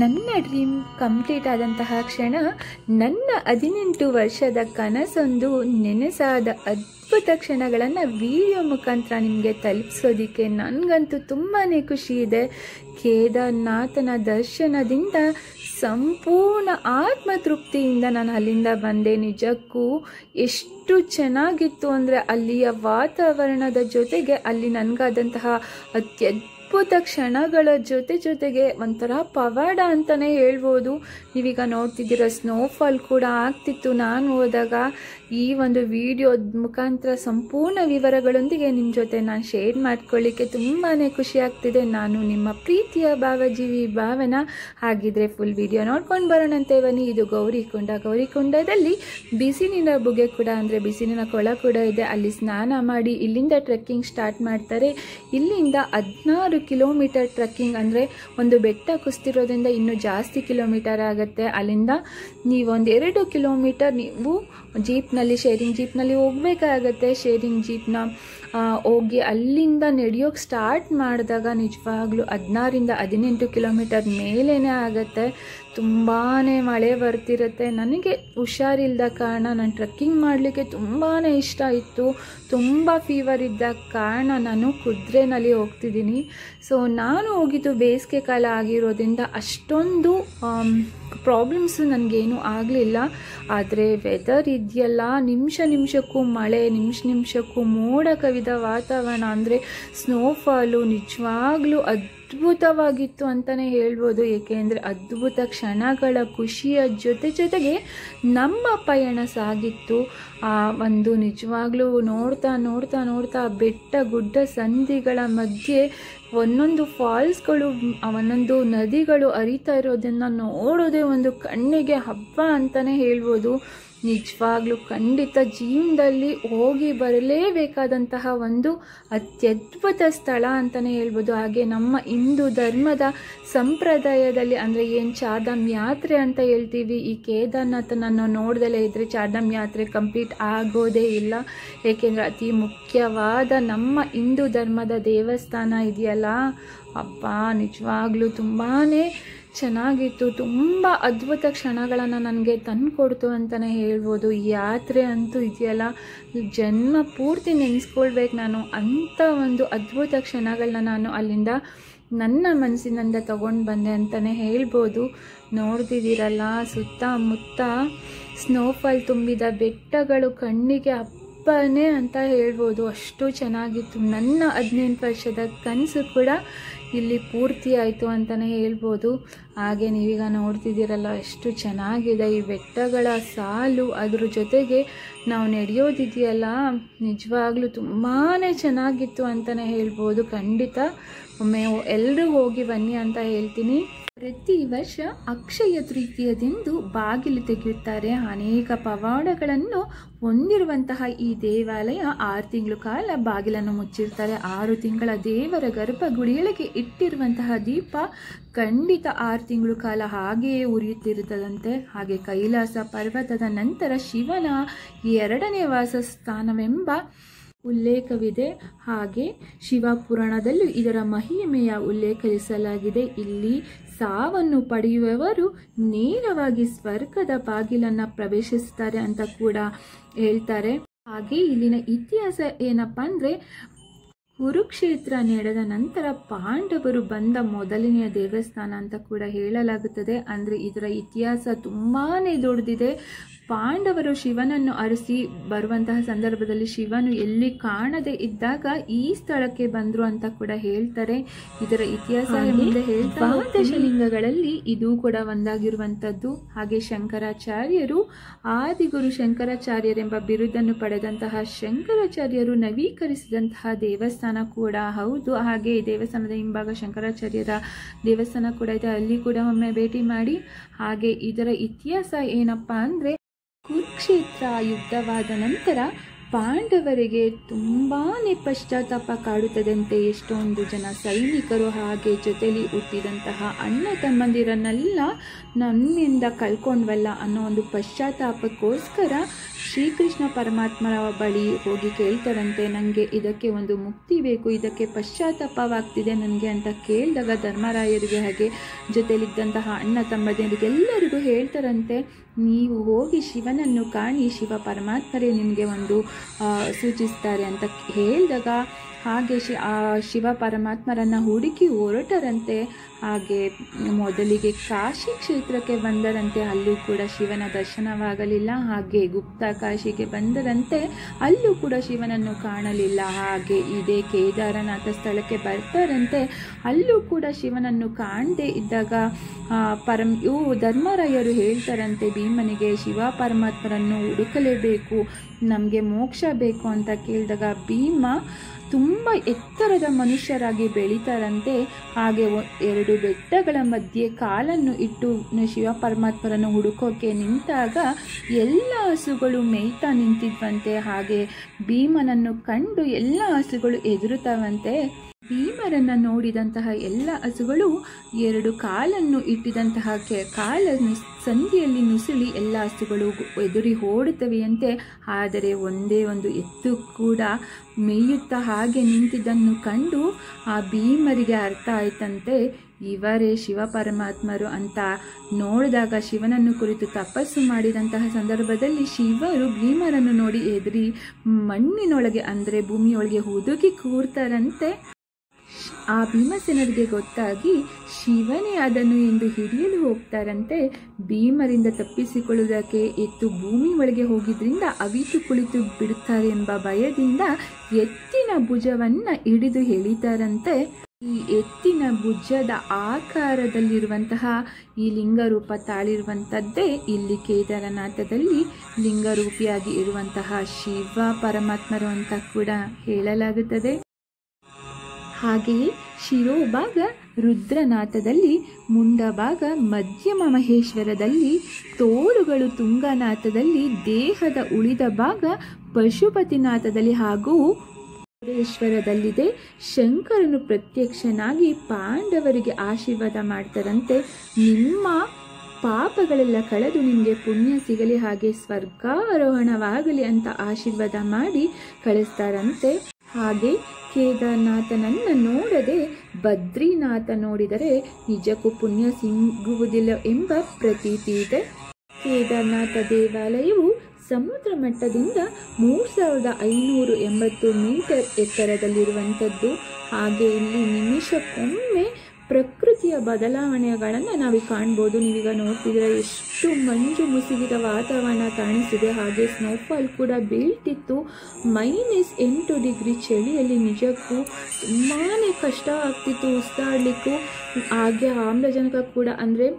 ನನ್ನ dream complete ಆದಂತಹ ಕ್ಷಣ ನನ್ನ 18 ವರ್ಷದ ಕನಸೊಂದು ನೆನೆಸಾದ ಅದ್ಭುತ ಕ್ಷಣಗಳನ್ನು ವಿಡಿಯೋ ಮುಖಾಂತರ ನಿಮಗೆ ತಲುಪಿಸೋದಕ್ಕೆ ನನಗಂತೂ ತುಂಬಾ ಖುಷಿ ಇದೆ. ಕೇದಾರನಾಥನ ದರ್ಶನದಿಂದ ಸಂಪೂರ್ಣ ಆತ್ಮತೃಪ್ತಿಯಿಂದ ನಾನು ಅಲ್ಲಿಂದ ಬಂದೆ. ನಿಜಕ್ಕೂ ಎಷ್ಟು ಚೆನ್ನಾಗಿತ್ತು ಅಂದರೆ ಅಲ್ಲಿಯ ವಾತಾವರಣದ ಜೊತೆಗೆ ಅಲ್ಲಿ ನನಗಾದಂತಹ ಅತ್ಯದ್ಭುತ ಕ್ಷಣಗಳ ಜೊತೆಗೆ ಒಂಥರ ಪವಾಡ ಅಂತಲೇ ಹೇಳ್ಬೋದು. ನೀವೀಗ ನೋಡ್ತಿದ್ದೀರ ಸ್ನೋಫಾಲ್ ಕೂಡ ಆಗ್ತಿತ್ತು. ನಾನು ಹೋದಾಗ ಈ ಒಂದು ವಿಡಿಯೋ ಮುಖಾಂತರ ಸಂಪೂರ್ಣ ವಿವರಗಳೊಂದಿಗೆ ನಿಮ್ಮ ಜೊತೆ ನಾನು ಶೇರ್ ಮಾಡ್ಕೊಳ್ಳಿಕ್ಕೆ ತುಂಬಾ ಖುಷಿ ಆಗ್ತಿದೆ. ನಾನು ನಿಮ್ಮ ಪ್ರೀತಿಯ ಭಾವಜೀವಿ ಭಾವನಾ. ಹಾಗಿದ್ರೆ ಫುಲ್ ವಿಡಿಯೋ ನೋಡ್ಕೊಂಡು ಬರೋಣಂತೆ ಬನ್ನಿ. ಇದು ಗೌರಿಕೊಂಡದಲ್ಲಿ ಬಿಸಿಲಿನ ಬುಗ್ಗೆ ಕೂಡ ಅಂದರೆ ಬಿಸಿಲಿನ ಕೊಳ ಕೂಡ ಇದೆ. ಅಲ್ಲಿ ಸ್ನಾನ ಮಾಡಿ ಇಲ್ಲಿಂದ ಟ್ರೆಕ್ಕಿಂಗ್ ಸ್ಟಾರ್ಟ್ ಮಾಡ್ತಾರೆ. ಇಲ್ಲಿಂದ 16 ಕಿಲೋಮೀಟರ್ ಟ್ರೆಕ್ಕಿಂಗ್, ಅಂದರೆ ಒಂದು ಬೆಟ್ಟ ಕುಸ್ತಿರೋದ್ರಿಂದ ಇನ್ನೂ ಜಾಸ್ತಿ ಕಿಲೋಮೀಟರ್ ಆಗುತ್ತೆ. ಅಲ್ಲಿಂದ ನೀವು 2 ಕಿಲೋಮೀಟರ್ ನೀವು ಜೀಪ್ನಲ್ಲಿ ಶೇರಿಂಗ್ ಜೀಪ್ನಲ್ಲಿ ಹೋಗಬೇಕಾಗತ್ತೆ. ಶೇರಿಂಗ್ ಜೀಪ್ನ ಹೋಗಿ ಅಲ್ಲಿಂದ ನಡೆಯೋಕ್ಕೆ ಸ್ಟಾರ್ಟ್ ಮಾಡಿದಾಗ ನಿಜವಾಗ್ಲೂ 16ರಿಂದ 18 ಕಿಲೋಮೀಟರ್ ಮೇಲೇ ಆಗುತ್ತೆ. ತುಂಬಾ ಮಳೆ ಬರ್ತಿರುತ್ತೆ. ನನಗೆ ಹುಷಾರಿಲ್ಲದ ಕಾರಣ ನಾನು ಟ್ರೆಕ್ಕಿಂಗ್ ಮಾಡಲಿಕ್ಕೆ ತುಂಬಾ ಇಷ್ಟ ಇತ್ತು. ತುಂಬ ಫೀವರ್ ಇದ್ದ ಕಾರಣ ನಾನು ಕುದುರೆನಲ್ಲಿ ಹೋಗ್ತಿದ್ದೀನಿ. ಸೊ ನಾನು ಹೋಗಿದ್ದು ಬೇಸಿಗೆ ಕಾಲ ಆಗಿರೋದ್ರಿಂದ ಅಷ್ಟೊಂದು ಪ್ರಾಬ್ಲಮ್ಸು ನನಗೇನು ಆಗಲಿಲ್ಲ. ಆದರೆ ವೆದರ್ ಇದೆಯಲ್ಲ, ನಿಮಿಷಕ್ಕೂ ಮಳೆ, ನಿಮಿಷಕ್ಕೂ ಮೋಡ ಕವಿದ ವಾತಾವರಣ, ಅಂದರೆ ಸ್ನೋಫಾಲು ನಿಜವಾಗ್ಲೂ ಅದ್ಭುತವಾಗಿತ್ತು ಅಂತಲೇ ಹೇಳ್ಬೋದು. ಏಕೆಂದರೆ ಅದ್ಭುತ ಕ್ಷಣಗಳ ಖುಷಿಯ ಜೊತೆಗೆ ನಮ್ಮ ಪಯಣ ಸಾಗಿತ್ತು. ಒಂದು ನಿಜವಾಗ್ಲೂ ನೋಡ್ತಾ ಬೆಟ್ಟ ಗುಡ್ಡ ಸಂಧಿಗಳ ಮಧ್ಯೆ ಒಂದೊಂದು ಫಾಲ್ಸ್ಗಳು, ಒಂದೊಂದು ನದಿಗಳು ಹರಿತಾ ಇರೋದನ್ನು ನೋಡೋದೇ ಒಂದು ಕಣ್ಣಿಗೆ ಹಬ್ಬ ಅಂತಲೇ ಹೇಳ್ಬೋದು. ನಿಜವಾಗ್ಲೂ ಖಂಡಿತ ಜೀವನದಲ್ಲಿ ಹೋಗಿ ಬರಲೇಬೇಕಾದಂತಹ ಒಂದು ಅತ್ಯದ್ಭುತ ಸ್ಥಳ ಅಂತಲೇ ಹೇಳ್ಬೋದು. ಹಾಗೆ ನಮ್ಮ ಹಿಂದೂ ಧರ್ಮದ ಸಂಪ್ರದಾಯದಲ್ಲಿ ಅಂದರೆ ಏನು ಚಾರ್ಧಾಮ್ ಯಾತ್ರೆ ಅಂತ ಹೇಳ್ತೀವಿ, ಈ ಕೇದಾರನಾಥನನ್ನು ನೋಡ್ದಲೇ ಇದ್ದರೆ ಚಾರ್ಧಾಮ್ ಯಾತ್ರೆ ಕಂಪ್ಲೀಟ್ ಆಗೋದೇ ಇಲ್ಲ. ಏಕೆಂದರೆ ಅತಿ ಮುಖ್ಯವಾದ ನಮ್ಮ ಹಿಂದೂ ಧರ್ಮದ ದೇವಸ್ಥಾನ ಇದೆಯಲ್ಲ, ಅಬ್ಬಾ ನಿಜವಾಗ್ಲೂ ತುಂಬಾ ಚೆನ್ನಾಗಿತ್ತು. ತುಂಬ ಅದ್ಭುತ ಕ್ಷಣಗಳನ್ನು ನನಗೆ ತಂದುಕೊಡ್ತು ಅಂತಲೇ ಹೇಳ್ಬೋದು. ಈ ಯಾತ್ರೆ ಅಂತೂ ಇದೆಯಲ್ಲ, ಜನ್ಮ ಪೂರ್ತಿ ನೆನೆಸ್ಕೊಳ್ಬೇಕು ನಾನು. ಅಂಥ ಒಂದು ಅದ್ಭುತ ಕ್ಷಣಗಳನ್ನ ನಾನು ಅಲ್ಲಿಂದ ನನ್ನ ಮನಸ್ಸಿನಿಂದ ತಗೊಂಡು ಬಂದೆ ಅಂತಲೇ ಹೇಳ್ಬೋದು. ನೋಡ್ತಿದ್ದೀರಲ್ಲ ಸುತ್ತಮುತ್ತ ಸ್ನೋಫಾಲ್ ತುಂಬಿದ ಬೆಟ್ಟಗಳು ಕಣ್ಣಿಗೆ ಹಬ್ಬನೇ ಅಂತ ಹೇಳ್ಬೋದು. ಅಷ್ಟು ಚೆನ್ನಾಗಿತ್ತು. ನನ್ನ 18 ವರ್ಷದ ಕನಸು ಕೂಡ ಇಲ್ಲಿ ಪೂರ್ತಿ ಆಯಿತು ಅಂತಲೇ ಹೇಳ್ಬೋದು. ಹಾಗೆ ನೀವೀಗ ನೋಡ್ತಿದ್ದೀರಲ್ಲ ಎಷ್ಟು ಚೆನ್ನಾಗಿದೆ ಈ ಬೆಟ್ಟಗಳ ಸಾಲು. ಅದ್ರ ಜೊತೆಗೆ ನಾವು ನಡೆಯೋದಿದೆಯಲ್ಲ, ನಿಜವಾಗ್ಲೂ ತುಂಬಾ ಚೆನ್ನಾಗಿತ್ತು ಅಂತಲೇ ಹೇಳ್ಬೋದು. ಖಂಡಿತ ಒಮ್ಮೆ ಎಲ್ಲರೂ ಹೋಗಿ ಬನ್ನಿ ಅಂತ ಹೇಳ್ತೀನಿ. ಪ್ರತಿ ವರ್ಷ ಅಕ್ಷಯ ತೃತೀಯದಂದು ಬಾಗಿಲು ತೆಗೆಯುತ್ತಾರೆ. ಅನೇಕ ಪವಾಡಗಳನ್ನು ಹೊಂದಿರುವಂತಹ ಈ ದೇವಾಲಯ 6 ತಿಂಗಳ ಕಾಲ ಬಾಗಿಲನ್ನು ಮುಚ್ಚಿರ್ತಾರೆ. 6 ತಿಂಗಳ ದೇವರ ಗರ್ಭಗುಡಿಯೊಳಗೆ ಇಟ್ಟಿರುವಂತಹ ದೀಪ ಖಂಡಿತ 6 ತಿಂಗಳ ಕಾಲ ಹಾಗೆಯೇ ಉರಿಯುತ್ತಿರುತ್ತದಂತೆ. ಹಾಗೆ ಕೈಲಾಸ ಪರ್ವತದ ನಂತರ ಶಿವನ 2ನೇ ವಾಸಸ್ಥಾನವೆಂಬ ಉಲ್ಲೇಖವಿದೆ. ಹಾಗೆ ಶಿವಪುರಾಣದಲ್ಲೂ ಇದರ ಮಹಿಮೆಯ ಉಲ್ಲೇಖಿಸಲಾಗಿದೆ. ಇಲ್ಲಿ ಸಾವನ್ನು ಪಡೆಯುವವರು ನೇರವಾಗಿ ಸ್ವರ್ಗದ ಬಾಗಿಲನ್ನು ಪ್ರವೇಶಿಸ್ತಾರೆ ಅಂತ ಕೂಡ ಹೇಳ್ತಾರೆ. ಹಾಗೆ ಇಲ್ಲಿನ ಇತಿಹಾಸ ಏನಪ್ಪ ಅಂದರೆ, ಕುರುಕ್ಷೇತ್ರ ನಡೆದ ನಂತರ ಪಾಂಡವರು ಬಂದ ಮೊದಲನೆಯ ದೇವಸ್ಥಾನ ಅಂತ ಕೂಡ ಹೇಳಲಾಗುತ್ತದೆ. ಅಂದರೆ ಇದರ ಇತಿಹಾಸ ತುಂಬಾ ದೊಡ್ಡದಿದೆ. ಪಾಂಡವರು ಶಿವನನ್ನು ಅರಸಿ ಬರುವಂತಹ ಸಂದರ್ಭದಲ್ಲಿ ಶಿವನು ಎಲ್ಲಿ ಕಾಣದೇ ಇದ್ದಾಗ ಈ ಸ್ಥಳಕ್ಕೆ ಬಂದರು ಅಂತ ಕೂಡ ಹೇಳ್ತಾರೆ. ಇದರ ಇತಿಹಾಸ ಮುಂದೆ ಹೇಳ್ತಾ ದ್ವಾದಶಲಿಂಗಗಳಲ್ಲಿ ಇದು ಕೂಡ ಒಂದಾಗಿರುವಂಥದ್ದು. ಹಾಗೆ ಶಂಕರಾಚಾರ್ಯರು ಆದಿಗುರು ಶಂಕರಾಚಾರ್ಯರೆಂಬ ಬಿರುದನ್ನು ಪಡೆದಂತಹ ಶಂಕರಾಚಾರ್ಯರು ನವೀಕರಿಸಿದಂತಹ ದೇವಸ್ಥಾನ ಕೂಡ ಹೌದು. ಹಾಗೆ ಈ ದೇವಸ್ಥಾನದ ಹಿಂಭಾಗ ಶಂಕರಾಚಾರ್ಯರ ದೇವಸ್ಥಾನ ಕೂಡ ಇದೆ, ಅಲ್ಲಿ ಕೂಡ ಒಮ್ಮೆ ಭೇಟಿ ಮಾಡಿ. ಹಾಗೆ ಇದರ ಇತಿಹಾಸ ಏನಪ್ಪಾ ಅಂದರೆ, ಕುರುಕ್ಷೇತ್ರ ಯುದ್ಧವಾದ ನಂತರ ಪಾಂಡವರಿಗೆ ತುಂಬಾ ಪಶ್ಚಾತ್ತಾಪ ಕಾಡುತ್ತದಂತೆ. ಎಷ್ಟೊಂದು ಜನ ಸೈನಿಕರು ಹಾಗೆ ಜೊತೆಲಿ ಹುಟ್ಟಿದಂತಹ ಅಣ್ಣ ತಮ್ಮಂದಿರನ್ನೆಲ್ಲ ನನ್ನಿಂದ ಕಳ್ಕೊಂಡ್ವಲ್ಲ ಅನ್ನೋ ಒಂದು ಪಶ್ಚಾತ್ತಾಪಕ್ಕೋಸ್ಕರ ಶ್ರೀಕೃಷ್ಣ ಪರಮಾತ್ಮರ ಬಳಿ ಹೋಗಿ ಕೇಳ್ತಾರಂತೆ, ನನಗೆ ಇದಕ್ಕೆ ಒಂದು ಮುಕ್ತಿ ಬೇಕು, ಇದಕ್ಕೆ ಪಶ್ಚಾತ್ತಾಪವಾಗ್ತಿದೆ ನನಗೆ ಅಂತ ಕೇಳಿದಾಗ ಧರ್ಮರಾಯರಿಗೆ ಹಾಗೆ ಜೊತೆಲಿದ್ದಂತಹ ಅಣ್ಣ ತಮ್ಮಂದಿರಿಗೆಲ್ಲರಿಗೂ ಹೇಳ್ತಾರಂತೆ, ನೀವು ಹೋಗಿ ಶಿವನನ್ನು ಕಾಣಿ, ಶಿವ ಪರಮಾತ್ಮರೇ ನಿಮಗೆ ಒಂದು ಸೂಚಿಸ್ತಾರೆ ಅಂತ ಹೇಳಿದಾಗ ಹಾಗೆ ಶಿವ ಪರಮಾತ್ಮರನ್ನು ಹುಡುಕಿ ಹೊರಟರಂತೆ. ಹಾಗೆ ಮೊದಲಿಗೆ ಕಾಶಿ ಕ್ಷೇತ್ರಕ್ಕೆ ಬಂದರಂತೆ, ಅಲ್ಲೂ ಕೂಡ ಶಿವನ ದರ್ಶನವಾಗಲಿಲ್ಲ. ಹಾಗೆ ಗುಪ್ತ ಕಾಶಿಗೆ ಬಂದರಂತೆ, ಅಲ್ಲೂ ಕೂಡ ಶಿವನನ್ನು ಕಾಣಲಿಲ್ಲ. ಹಾಗೆ ಇದೇ ಕೇದಾರನಾಥ ಸ್ಥಳಕ್ಕೆ ಬರ್ತಾರಂತೆ, ಅಲ್ಲೂ ಕೂಡ ಶಿವನನ್ನು ಕಾಣದೇ ಇದ್ದಾಗ ಧರ್ಮರಾಯರು ಹೇಳ್ತಾರಂತೆ ಭೀಮನಿಗೆ, ಶಿವ ಪರಮಾತ್ಮರನ್ನು ಹುಡುಕಲೇಬೇಕು, ನಮಗೆ ಮೋಕ್ಷ ಬೇಕು ಅಂತ ಕೇಳಿದಾಗ ಭೀಮ ತುಂಬ ಎತ್ತರದ ಮನುಷ್ಯರಾಗಿ ಬೆಳೀತಾರಂತೆ. ಹಾಗೆ 2 ಬೆಟ್ಟಗಳ ಮಧ್ಯೆ ಕಾಲನ್ನು ಇಟ್ಟು ಶಿವ ಪರಮಾತ್ಮರನ್ನು ಹುಡುಕೋಕೆ ನಿಂತಾಗ ಎಲ್ಲ ಹಸುಗಳು ಮೇಯ್ತಾ ನಿಂತಿದ್ವಂತೆ. ಹಾಗೆ ಭೀಮನನ್ನು ಕಂಡು ಎಲ್ಲ ಹಸುಗಳು ಎದುರುತ್ತವಂತೆ. ಭೀಮರನ್ನು ನೋಡಿದಂತಹ ಎಲ್ಲ ಹಸುಗಳು 2 ಕಾಲನ್ನು ಇಟ್ಟಿದಂತಹ ಕಾಲನ್ನು ಸಂಧಿಯಲ್ಲಿ ನುಸುಳಿ ಎಲ್ಲ ಹಸುಗಳು ಎದುರಿ ಓಡುತ್ತವೆಯಂತೆ. ಆದರೆ ಒಂದೇ ಒಂದು ಎತ್ತು ಕೂಡ ಮೇಯುತ್ತಾ ಹಾಗೆ ನಿಂತಿದ್ದನ್ನು ಕಂಡು ಆ ಭೀಮರಿಗೆ ಅರ್ಥ ಆಯ್ತಂತೆ, ಇವರೇ ಶಿವ ಪರಮಾತ್ಮರು ಅಂತ. ನೋಡಿದಾಗ ಶಿವನನ್ನು ಕುರಿತು ತಪಸ್ಸು ಮಾಡಿದಂತಹ ಸಂದರ್ಭದಲ್ಲಿ ಶಿವರು ಭೀಮರನ್ನು ನೋಡಿ ಎದುರಿ ಮಣ್ಣಿನೊಳಗೆ ಅಂದರೆ ಭೂಮಿಯೊಳಗೆ ಹುದುಗಿ ಕೂರ್ತಾರಂತೆ. ಆ ಭೀಮಸೇನರಿಗೆ ಗೊತ್ತಾಗಿ ಶಿವನೇ ಅದನ್ನು ಎಂದು ಹಿಡಿಯಲು ಹೋಗ್ತಾರಂತೆ. ಭೀಮರಿಂದ ತಪ್ಪಿಸಿಕೊಳ್ಳುವುದಕ್ಕೆ ಎತ್ತು ಭೂಮಿ ಒಳಗೆ ಹೋಗಿದ್ರಿಂದ ಅವಿತು ಕುಳಿತು ಬಿಡುತ್ತಾರೆ ಎಂಬ ಭಯದಿಂದ ಎತ್ತಿನ ಭುಜವನ್ನು ಹಿಡಿದು ಎಳಿತಾರಂತೆ. ಈ ಎತ್ತಿನ ಭುಜದ ಆಕಾರದಲ್ಲಿರುವಂತಹ ಈ ಲಿಂಗರೂಪ ತಾಳಿರುವಂಥದ್ದೇ ಇಲ್ಲಿ ಕೇದಾರನಾಥದಲ್ಲಿ ಲಿಂಗರೂಪಿಯಾಗಿ ಇರುವಂತಹ ಶಿವ ಪರಮಾತ್ಮರು ಅಂತ ಕೂಡ ಹೇಳಲಾಗುತ್ತದೆ. ಹಾಗೆಯೇ ಶಿರೋಭಾಗ ರುದ್ರನಾಥದಲ್ಲಿ, ಮುಂಡಭಾಗ ಮಧ್ಯಮ ಮಹೇಶ್ವರದಲ್ಲಿ, ತೋಳುಗಳು ತುಂಗನಾಥದಲ್ಲಿ, ದೇಹದ ಉಳಿದ ಭಾಗ ಪಶುಪತಿನಾಥದಲ್ಲಿ ಹಾಗೂ ೇಶ್ವರದಲ್ಲಿದೆ. ಶಂಕರನು ಪ್ರತ್ಯಕ್ಷನಾಗಿ ಪಾಂಡವರಿಗೆ ಆಶೀರ್ವಾದ ಮಾಡ್ತಾರಂತೆ, ನಿಮ್ಮ ಪಾಪಗಳೆಲ್ಲ ಕಳೆದು ನಿಮಗೆ ಪುಣ್ಯ ಸಿಗಲಿ, ಹಾಗೆ ಸ್ವರ್ಗಾರೋಹಣವಾಗಲಿ ಅಂತ ಆಶೀರ್ವಾದ ಮಾಡಿ ಕಳಿಸ್ತಾರಂತೆ. ಹಾಗೆ ಕೇದಾರನಾಥನನ್ನು ನೋಡದೆ ಬದ್ರಿನಾಥ ನೋಡಿದರೆ ನಿಜಕ್ಕೂ ಪುಣ್ಯ ಸಿಗುವುದಿಲ್ಲ ಎಂಬ ಪ್ರತೀತಿ ಇದೆ. ಕೇದಾರನಾಥ ದೇವಾಲಯವು ಸಮುದ್ರ ಮಟ್ಟದಿಂದ 3580 ಮೀಟರ್ ಎತ್ತರದಲ್ಲಿರುವಂಥದ್ದು. ಹಾಗೆ ಇಲ್ಲಿ ನಿಮಿಷಕ್ಕೊಮ್ಮೆ ಪ್ರಕೃತಿಯ ಬದಲಾವಣೆಗಳನ್ನು ನಾವು ಕಾಣ್ಬೋದು. ನೀವೀಗ ನೋಡ್ತಿದ್ರೆ ಎಷ್ಟು ಮಂಜು ಮುಸುಗಿದ ವಾತಾವರಣ ಕಾಣಿಸಿದೆ. ಹಾಗೆ ಸ್ನೋಫಾಲ್ ಕೂಡ ಬೀಳ್ತಿತ್ತು. -8 ಡಿಗ್ರಿ ಚಳಿಯಲ್ಲಿ ನಿಜಕ್ಕೂ ತುಂಬಾ ಕಷ್ಟ ಆಗ್ತಿತ್ತು ಉಸಿರಾಡಲಿಕ್ಕೂ. ಹಾಗೆ ಆಮ್ಲಜನಕ ಕೂಡ ಅಂದರೆ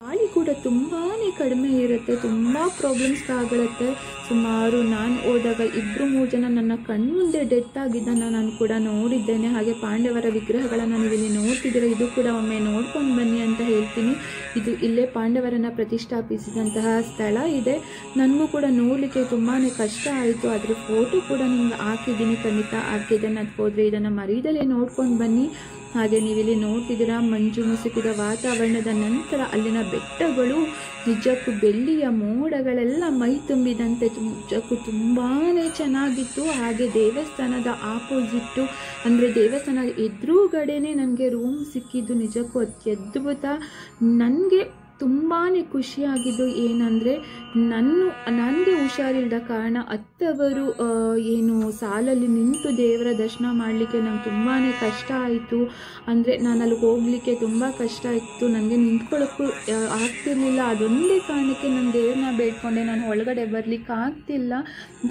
ಗಾಳಿ ಕೂಡ ತುಂಬಾ ಕಡಿಮೆ ಇರುತ್ತೆ, ತುಂಬ ಪ್ರಾಬ್ಲಮ್ಸ್ ಆಗುತ್ತೆ. ಸುಮಾರು ನಾನು ಹೋದಾಗ 2-3 ಜನ ನನ್ನ ಕಣ್ಮುಂದೆ ಡೆತ್ ಆಗಿದ್ದನ್ನು ನಾನು ಕೂಡ ನೋಡಿದ್ದೇನೆ. ಹಾಗೆ ಪಾಂಡವರ ವಿಗ್ರಹಗಳನ್ನು ನೀವು ಇಲ್ಲಿ ನೋಡ್ತಿದ್ದೀರ, ಇದು ಕೂಡ ಒಮ್ಮೆ ನೋಡ್ಕೊಂಡು ಬನ್ನಿ ಅಂತ ಹೇಳ್ತೀನಿ. ಇದು ಇಲ್ಲೇ ಪಾಂಡವರನ್ನು ಪ್ರತಿಷ್ಠಾಪಿಸಿದಂತಹ ಸ್ಥಳ ಇದೆ. ನನಗೂ ಕೂಡ ನೋಡಲಿಕ್ಕೆ ತುಂಬಾ ಕಷ್ಟ ಆಯಿತು. ಅದ್ರ ಫೋಟೋ ಕೂಡ ನಿಮ್ಗೆ ಹಾಕಿದ್ದೀನಿ, ಖಂಡಿತ ಹಾಕಿದ್ದನ್ನು ಅದಕ್ಕೆ ಹೋದರೆ ಇದನ್ನು ಮರೀದಲ್ಲೇ ನೋಡ್ಕೊಂಡು ಬನ್ನಿ. ಹಾಗೆ ನೀವಿಲ್ಲಿ ನೋಡ್ತಿದ್ದೀರಾ ಮಂಜು ಮುಸುಕಿದ ವಾತಾವರಣದ ನಂತರ ಅಲ್ಲಿನ ಬೆಟ್ಟಗಳು ನಿಜಕ್ಕೂ ಬೆಳ್ಳಿಯ ಮೋಡಗಳೆಲ್ಲ ಮೈ ತುಂಬಿದಂತೆ ನಿಜಕ್ಕೂ ತುಂಬಾ ಚೆನ್ನಾಗಿತ್ತು. ಹಾಗೆ ದೇವಸ್ಥಾನದ ಆಪೋಸಿಟ್ಟು ಅಂದರೆ ದೇವಸ್ಥಾನದ ಎದುರುಗಡೆನೇ ನನಗೆ ರೂಮ್ ಸಿಕ್ಕಿದ್ದು ನಿಜಕ್ಕೂ ಅತ್ಯದ್ಭುತ. ನನಗೆ ತುಂಬಾ ಖುಷಿಯಾಗಿದ್ದು ಏನಂದರೆ ನನಗೆ ಹುಷಾರಿಲ್ಲದ ಕಾರಣ ಹತ್ತವರು ಏನು ಸಾಲಲ್ಲಿ ನಿಂತು ದೇವರ ದರ್ಶನ ಮಾಡಲಿಕ್ಕೆ ನಂಗೆ ತುಂಬಾ ಕಷ್ಟ ಆಯಿತು. ಅಂದರೆ ನಾನು ಅಲ್ಲಿಗೆ ಹೋಗಲಿಕ್ಕೆ ತುಂಬ ಕಷ್ಟ ಇತ್ತು, ನನಗೆ ನಿಂತ್ಕೊಳ್ಳೋಕ್ಕೂ ಆಗ್ತಿರ್ಲಿಲ್ಲ. ಅದೊಂದೇ ಕಾರಣಕ್ಕೆ ನಾನು ದೇವ್ರನ್ನ ಬೇಡ್ಕೊಂಡೆ, ನಾನು ಒಳಗಡೆ ಬರಲಿಕ್ಕೆ ಆಗ್ತಿಲ್ಲ,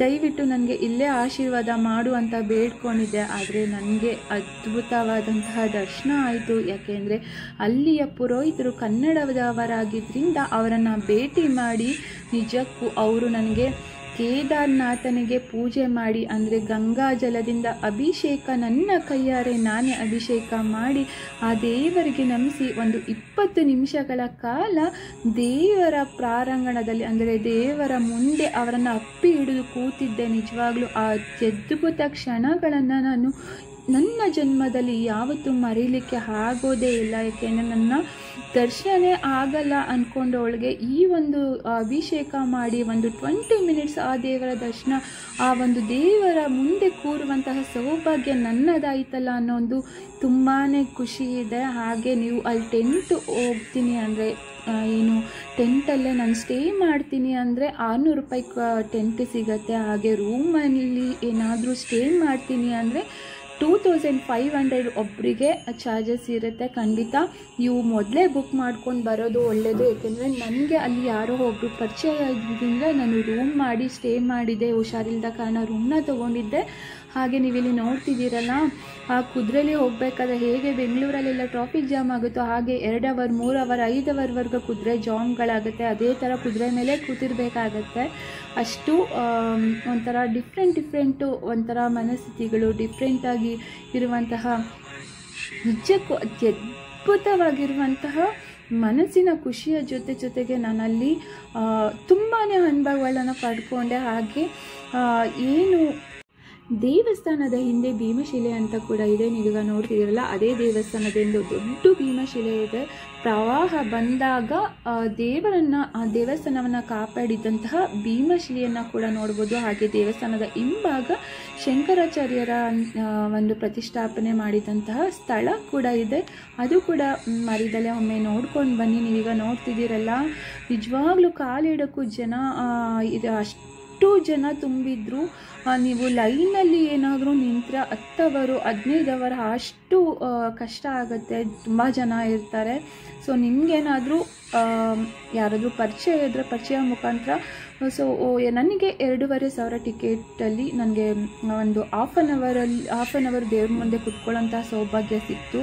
ದಯವಿಟ್ಟು ನನಗೆ ಇಲ್ಲೇ ಆಶೀರ್ವಾದ ಮಾಡು ಅಂತ ಬೇಡ್ಕೊಂಡಿದ್ದೆ. ಆದರೆ ನನಗೆ ಅದ್ಭುತವಾದಂತಹ ದರ್ಶನ ಆಯಿತು. ಯಾಕೆಂದರೆ ಅಲ್ಲಿಯ ಪುರೋಹಿತರು ಕನ್ನಡದವರಾಗಿದ್ದರಿಂದ ಅವರನ್ನು ಭೇಟಿ ಮಾಡಿ ನಿಜಕ್ಕೂ ಅವರು ನನಗೆ ಕೇದಾರನಾಥನಿಗೆ ಪೂಜೆ ಮಾಡಿ, ಅಂದರೆ ಗಂಗಾ ಜಲದಿಂದ ಅಭಿಷೇಕ, ನನ್ನ ಕೈಯಾರೆ ನಾನೇ ಅಭಿಷೇಕ ಮಾಡಿ ಆ ದೇವರಿಗೆ ನಮಿಸಿ ಒಂದು 20 ನಿಮಿಷಗಳ ಕಾಲ ದೇವರ ಪ್ರಾರಂಗಣದಲ್ಲಿ, ಅಂದರೆ ದೇವರ ಮುಂದೆ ಅವರನ್ನು ಅಪ್ಪಿ ಹಿಡಿದು ಕೂತಿದ್ದೆ. ನಿಜವಾಗ್ಲೂ ಆ ಅತ್ಯದ್ಭುತ ಕ್ಷಣಗಳನ್ನು ನಾನು ನನ್ನ ಜನ್ಮದಲ್ಲಿ ಯಾವತ್ತೂ ಮರೀಲಿಕ್ಕೆ ಆಗೋದೇ ಇಲ್ಲ. ಯಾಕೆಂದರೆ ನನ್ನ ದರ್ಶನೇ ಆಗಲ್ಲ ಅಂದ್ಕೊಂಡವಳಿಗೆ ಈ ಒಂದು ಅಭಿಷೇಕ ಮಾಡಿ ಒಂದು 20 ಮಿನಿಟ್ಸ್ ಆ ದೇವರ ದರ್ಶನ, ಆ ಒಂದು ದೇವರ ಮುಂದೆ ಕೂರುವಂತಹ ಸೌಭಾಗ್ಯ ನನ್ನದಾಯ್ತಲ್ಲ ಅನ್ನೋ ಒಂದು ತುಂಬಾ ಖುಷಿ ಇದೆ. ಹಾಗೆ ನೀವು ಅಲ್ಲಿ ಟೆಂಟ್ ಹೋಗ್ತೀನಿ ಅಂದರೆ ಏನು ಟೆಂಟಲ್ಲೇ ನಾನು ಸ್ಟೇ ಮಾಡ್ತೀನಿ ಅಂದರೆ 600 ರೂಪಾಯಿ ಟೆಂಟ್ ಸಿಗುತ್ತೆ. ಹಾಗೆ ರೂಮಲ್ಲಿ ಏನಾದರೂ ಸ್ಟೇ ಮಾಡ್ತೀನಿ ಅಂದರೆ 2500 ಒಬ್ಬರಿಗೆ ಚಾರ್ಜಸ್ ಇರುತ್ತೆ. ಖಂಡಿತ ನೀವು ಮೊದಲೇ ಬುಕ್ ಮಾಡ್ಕೊಂಡು ಬರೋದು ಒಳ್ಳೆಯದು. ಏಕೆಂದರೆ ನನಗೆ ಅಲ್ಲಿ ಯಾರೋ ಒಬ್ಬರು ಪರಿಚಯ ಇದ್ರಿಂದ ನಾನು ರೂಮ್ ಮಾಡಿ ಸ್ಟೇ ಮಾಡಿದೆ. ಹುಷಾರಿಲ್ಲದ ಕಾರಣ ರೂಮ್ನ ತೊಗೊಂಡಿದ್ದೆ. ಹಾಗೆ ನೀವಿಲ್ಲಿ ನೋಡ್ತಿದ್ದೀರಲ್ಲ, ಆ ಕುದುರೆಲಿ ಹೋಗಬೇಕಾದ್ರೆ ಹೇಗೆ ಬೆಂಗಳೂರಲ್ಲೆಲ್ಲ ಟ್ರಾಫಿಕ್ ಜಾಮ್ ಆಗುತ್ತೋ ಹಾಗೆ 2 ಅವರ್ 3 ಅವರ್ 5 ಅವರ್ವರೆಗೂ ಕುದುರೆ ಜಾಮ್ಗಳಾಗುತ್ತೆ. ಅದೇ ಥರ ಕುದುರೆ ಮೇಲೆ ಕೂತಿರ್ಬೇಕಾಗತ್ತೆ. ಅಷ್ಟು ಒಂಥರ ಡಿಫ್ರೆಂಟು ಒಂಥರ ಮನಸ್ಥಿತಿಗಳು ಡಿಫ್ರೆಂಟಾಗಿ ಇರುವಂತಹ, ನಿಜಕ್ಕೂ ಅತ್ಯದ್ಭುತವಾಗಿರುವಂತಹ ಮನಸ್ಸಿನ ಖುಷಿಯ ಜೊತೆಗೆ ನಾನಲ್ಲಿ ತುಂಬಾ ಅನುಭವಗಳನ್ನು ಪಡ್ಕೊಂಡೆ. ಹಾಗೆ ಏನು ದೇವಸ್ಥಾನದ ಹಿಂದೆ ಭೀಮಶಿಲೆ ಅಂತ ಕೂಡ ಇದೆ. ನೀವೀಗ ನೋಡ್ತಿದ್ದೀರಲ್ಲ, ಅದೇ ದೇವಸ್ಥಾನದ ಹಿಂದೆ ದೊಡ್ಡ ಭೀಮಶಿಲೆ ಇದೆ. ಪ್ರವಾಹ ಬಂದಾಗ ದೇವರನ್ನು, ಆ ದೇವಸ್ಥಾನವನ್ನು ಕಾಪಾಡಿದಂತಹ ಭೀಮಶಿಲೆಯನ್ನು ಕೂಡ ನೋಡ್ಬೋದು. ಹಾಗೆ ದೇವಸ್ಥಾನದ ಹಿಂಭಾಗ ಶಂಕರಾಚಾರ್ಯರ ಒಂದು ಪ್ರತಿಷ್ಠಾಪನೆ ಮಾಡಿದಂತಹ ಸ್ಥಳ ಕೂಡ ಇದೆ. ಅದು ಕೂಡ ಮರಿದಲ್ಲೇ ಒಮ್ಮೆ ನೋಡ್ಕೊಂಡು ಬನ್ನಿ. ನೀವೀಗ ನೋಡ್ತಿದ್ದೀರಲ್ಲ, ನಿಜವಾಗ್ಲೂ ಕಾಲಿಡೋಕ್ಕೂ ಜನ ಇದು ಅಷ್ಟು ಜನ ತುಂಬಿದ್ರು. ನೀವು ಲೈನಲ್ಲಿ ಏನಾದರೂ ನಿಂತರೆ 10 ಅವರು 15 ಅವರ್ ಅಷ್ಟು ಕಷ್ಟ ಆಗುತ್ತೆ. ತುಂಬ ಜನ ಇರ್ತಾರೆ. ಸೊ ನಿಮಗೇನಾದರೂ ಯಾರಾದರೂ ಪರಿಚಯ ಇದ್ದರೆ ಪರಿಚಯ ಮುಖಾಂತರ, ಸೊ ನನಗೆ 2,500 ಟಿಕೆಟಲ್ಲಿ ನನಗೆ ಒಂದು ಹಾಫ್ ಆನ್ ಅವರ್ ದೇವ್ರ ಮುಂದೆ ಕುತ್ಕೊಳ್ಳೋಂಥ ಸೌಭಾಗ್ಯ ಸಿಕ್ತು.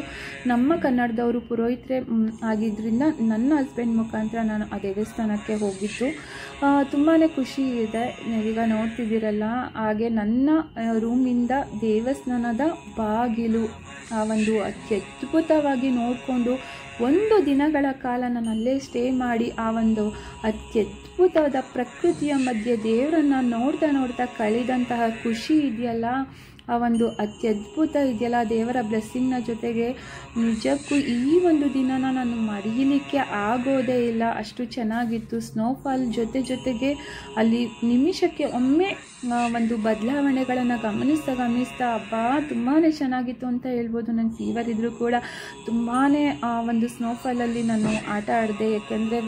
ನಮ್ಮ ಕನ್ನಡದವರು ಪುರೋಹಿತರೆ ಆಗಿದ್ದರಿಂದ ನನ್ನ ಹಸ್ಬೆಂಡ್ ಮುಖಾಂತರ ನಾನು ಆ ದೇವಸ್ಥಾನಕ್ಕೆ ಹೋಗಿದ್ದು. ತುಂಬಾ ಖುಷಿ ಇದೆ. ನೀವೀಗ ನೋಡ್ತಿದ್ದೀರಲ್ಲ, ಹಾಗೆ ನನ್ನ ರೂಮಿಂದ ದೇವಸ್ಥಾನದ ಬಾಗಿಲು ಆ ಒಂದು ಅತ್ಯದ್ಭುತವಾಗಿ ನೋಡಿಕೊಂಡು 1 ದಿನಗಳ ಕಾಲ ನಾನು ಅಲ್ಲೇ ಸ್ಟೇ ಮಾಡಿ ಆ ಒಂದು ಅತ್ಯದ್ಭುತವಾದ ಪ್ರಕೃತಿಯ ಮಧ್ಯೆ ದೇವರನ್ನು ನೋಡ್ತಾ ಕಳೆದಂತಹ ಖುಷಿ ಇದೆಯಲ್ಲ, ಆ ಒಂದು ಅತ್ಯದ್ಭುತ ಇದೆಯಲ್ಲ, ದೇವರ ಬ್ಲೆಸ್ಸಿಂಗ್ನ ಜೊತೆಗೆ ನಿಜಕ್ಕೂ ಈ ಒಂದು ದಿನನ ನಾನು ಮರೀಲಿಕ್ಕೆ ಆಗೋದೇ ಇಲ್ಲ. ಅಷ್ಟು ಚೆನ್ನಾಗಿತ್ತು. ಸ್ನೋಫಾಲ್ ಜೊತೆಗೆ ಅಲ್ಲಿ ನಿಮಿಷಕ್ಕೆ ಒಮ್ಮೆ ಒಂದು ಬದಲಾವಣೆಗಳನ್ನು ಗಮನಿಸ್ತಾ ಹಬ್ಬ ತುಂಬಾ ಚೆನ್ನಾಗಿತ್ತು ಅಂತ ಹೇಳ್ಬೋದು. ನನ್ನ ಫೀವರ್ ಇದ್ದರೂ ಕೂಡ ತುಂಬಾ ಒಂದು ಸ್ನೋಫಾಲಲ್ಲಿ ನಾನು ಆಟ ಆಡಿದೆ. ಯಾಕೆಂದರೆ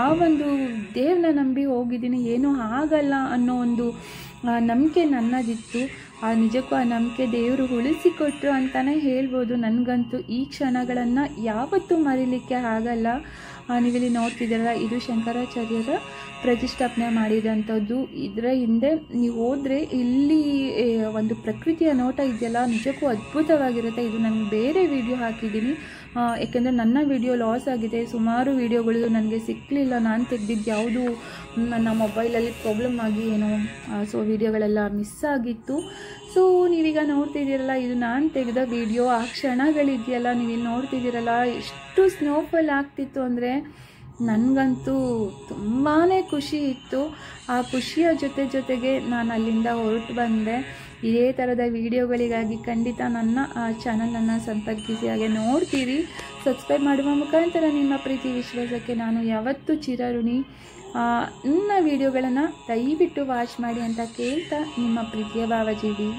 ಆ ಒಂದು ದೇವ್ರನ್ನ ನಂಬಿ ಹೋಗಿದ್ದೀನಿ, ಏನೂ ಆಗಲ್ಲ ಅನ್ನೋ ಒಂದು ನಂಬಿಕೆ ನನ್ನದಿತ್ತು. ನಿಜಕ್ಕೂ ಆ ನಂಬಿಕೆ ದೇವರು ಉಳಿಸಿಕೊಟ್ರು ಅಂತಲೇ ಹೇಳ್ಬೋದು. ನನಗಂತೂ ಈ ಕ್ಷಣಗಳನ್ನು ಯಾವತ್ತೂ ಮರೀಲಿಕ್ಕೆ ಆಗಲ್ಲ. ನೀವಿಲ್ಲಿ ನೋಡ್ತಿದ್ದೀರಲ್ಲ, ಇದು ಶಂಕರಾಚಾರ್ಯರ ಪ್ರತಿಷ್ಠಾಪನೆ ಮಾಡಿದಂಥದ್ದು. ಇದರ ಹಿಂದೆ ನೀವು ಹೋದರೆ ಇಲ್ಲಿ ಒಂದು ಪ್ರಕೃತಿಯ ನೋಟ ಇದೆಯಲ್ಲ, ನಿಜಕ್ಕೂ ಅದ್ಭುತವಾಗಿರುತ್ತೆ. ಇದು ನಾನು ಬೇರೆ ವಿಡಿಯೋ ಹಾಕಿದ್ದೀನಿ. ಏಕೆಂದರೆ ನನ್ನ ವಿಡಿಯೋ ಲಾಸ್ ಆಗಿದೆ. ಸುಮಾರು ವಿಡಿಯೋಗಳು ನನಗೆ ಸಿಕ್ಕಲಿಲ್ಲ. ನಾನು ತೆಗೆದಿದ್ದು ಯಾವುದು ನನ್ನ ಮೊಬೈಲಲ್ಲಿ ಪ್ರಾಬ್ಲಮ್ ಆಗಿ ಏನೋ ಸೊ ವಿಡಿಯೋಗಳೆಲ್ಲ ಮಿಸ್ ಆಗಿತ್ತು. ಸೊ ನೀವೀಗ ನೋಡ್ತಿದ್ದೀರಲ್ಲ, ಇದು ನಾನು ತೆಗೆದ ವಿಡಿಯೋ. ಆ ಕ್ಷಣಗಳಿದೆಯಲ್ಲ, ನೀವಿಲ್ಲಿ ನೋಡ್ತಿದ್ದೀರಲ್ಲ, ಎಷ್ಟು ಸ್ನೋಫಾಲ್ ಆಗ್ತಿತ್ತು ಅಂದರೆ ನನಗಂತೂ ತುಂಬಾ ಖುಷಿ ಇತ್ತು. ಆ ಖುಷಿಯ ಜೊತೆಗೆ ನಾನು ಅಲ್ಲಿಂದ ಹೊರಟು ಬಂದೆ. ಇದೇ ಥರದ ವಿಡಿಯೋಗಳಿಗಾಗಿ ಖಂಡಿತ ನನ್ನ ಚಾನಲನ್ನು ಸಂಪರ್ಕಿಸಿ. ಹಾಗೆ ನೋಡ್ತೀರಿ, ಸಬ್ಸ್ಕ್ರೈಬ್ ಮಾಡುವ ಮುಖಾಂತರ ನಿಮ್ಮ ಪ್ರೀತಿ ವಿಶ್ವಾಸಕ್ಕೆ ನಾನು ಯಾವತ್ತೂ ಚಿರಋಣಿ. ನನ್ನ ವಿಡಿಯೋಗಳನ್ನು ದಯವಿಟ್ಟು ವಾಚ್ ಮಾಡಿ ಅಂತ ಕೇಳ್ತಾ, ನಿಮ್ಮ ಪ್ರೀತಿಯ ಭಾವಜೀವಿ.